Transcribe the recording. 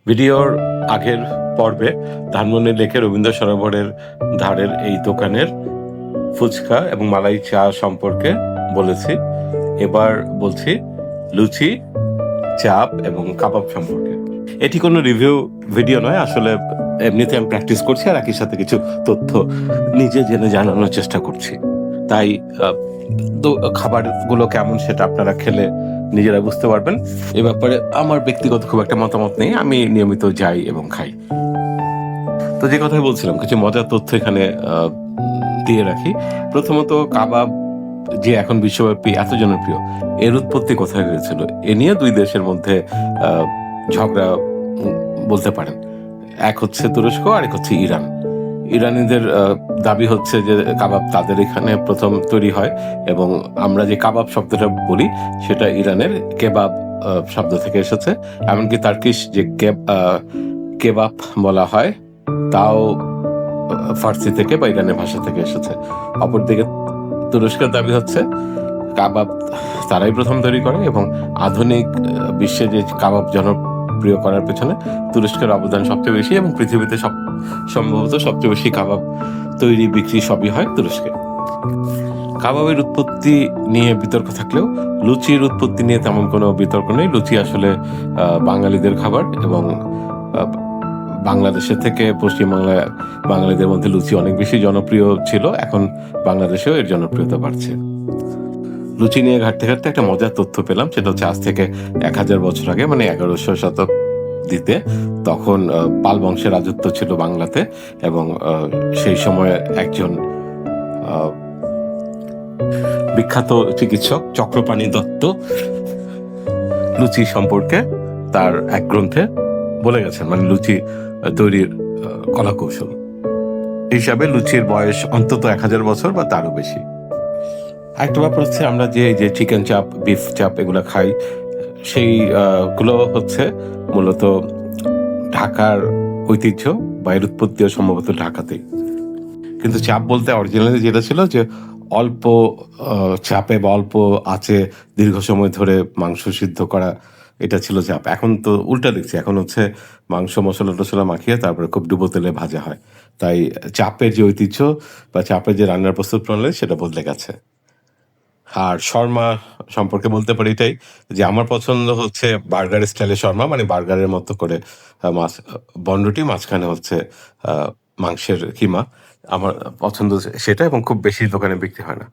ভিডিওর আগের পর্বে ধানমন্ডি লেকে রবীন্দ্র সরোবরের ধারের এই দোকানের ফুচকা এবং মালাই চা সম্পর্কে বলেছি। এবার বলছি লুচি, চাপ এবং কাবাব সম্পর্কে। এটি কোনো রিভিউ ভিডিও নয়, আসলে এমনিতে আমি প্র্যাকটিস করছি আর একই সাথে কিছু তথ্য নিজে জেনে জানানোর চেষ্টা করছি। তাই খাবারগুলো কেমন সেটা আপনারা খেলে নিজেরা বুঝতে পারবেন। এ ব্যাপারে আমার ব্যক্তিগত খুব একটা মতামত নেই, আমি নিয়মিত যাই এবং খাই। তো যে কথাই বলছিলাম, কিছু মজার তথ্য এখানে দিয়ে রাখি। প্রথমত, কাবাব যে এখন বিশ্বব্যাপী এত জনপ্রিয়, এর উৎপত্তি কোথায় হয়েছিল এ নিয়ে দুই দেশের মধ্যে ঝগড়া বলতে পারেন। এক হচ্ছে তুরস্ক, আরেক হচ্ছে ইরান। ইরানিদের দাবি হচ্ছে যে কাবাব তাদের এখানে প্রথম তৈরি হয়, এবং আমরা যে কাবাব শব্দটা বলি সেটা ইরানের কেবাব শব্দ থেকে এসেছে। এমনকি তার্কিশ যে কেবাব বলা হয় তাও ফার্সি থেকে বা ইরানের ভাষা থেকে এসেছে। অপরদিকে তুরস্কের দাবি হচ্ছে কাবাব তারাই প্রথম তৈরি করে, এবং আধুনিক বিশ্বে যে কাবাব জনপ্রিয় করার পেছনে তুরস্কের অবদান সবচেয়ে বেশি, এবং পৃথিবীতে সম্ভবত সবচেয়ে বেশি কাবাব তৈরি বিক্রি সবই হয় তুরস্কে। কাবাবের উৎপত্তি নিয়ে বিতর্ক থাকলেও লুচির উৎপত্তি নিয়ে তেমন কোনো বিতর্ক নেই। লুচি আসলে বাঙালিদের খাবার, এবং বাংলাদেশের থেকে পশ্চিমবাংলায় বাঙালিদের মধ্যে লুচি অনেক বেশি জনপ্রিয় ছিল। এখন বাংলাদেশেও এর জনপ্রিয়তা বাড়ছে। লুচি নিয়ে ঘাটতে ঘাটতে একটা মজার তথ্য পেলাম, সেটা হচ্ছে আজ থেকে 1000 বছর আগে, মানে 1100 শতাব্দীতে, তখন পাল বংশের রাজত্ব ছিল বাংলাতে, এবং সেই সময় একজন বিখ্যাত চিকিৎসক চক্রপাণি দত্ত লুচি সম্পর্কে তার এক গ্রন্থে বলে গেছেন, মানে লুচি তৈরির কলা কৌশল হিসাবে লুচির বয়স অন্তত 1000 বছর বা তারও বেশি। একটা ব্যাপার হচ্ছে, আমরা যে চিকেন চাপ, বিফ চাপ এগুলো খাই, সেই গুলো হচ্ছে মূলত ঢাকার ঐতিহ্য, বা এর উৎপত্তিও সম্ভবত ঢাকাতেই। কিন্তু চাপ বলতে অরিজিনালি যেটা ছিল যে অল্প চাপে বা অল্প আঁচে দীর্ঘ সময় ধরে মাংস সিদ্ধ করা, এটা ছিল চাপ। এখন তো উল্টা দেখছি, এখন হচ্ছে মাংস মশলা টশলা মাখিয়ে তারপরে খুব ডুবো তেলে ভাজা হয়। তাই চাপের যে ঐতিহ্য বা চাপের যে রান্নার প্রস্তুত প্রণালী সেটা বদলে গেছে। আর শর্মা সম্পর্কে বলতে পারি এটাই, যে আমার পছন্দ হচ্ছে বার্গার স্টাইলের শর্মা, মানে বার্গারের মতো করে মাছ বনরুটি, মাঝখানে হচ্ছে মাংসের কিমা। আমার পছন্দ সেটা, এবং খুব বেশি দোকানে বিক্রি হয় না।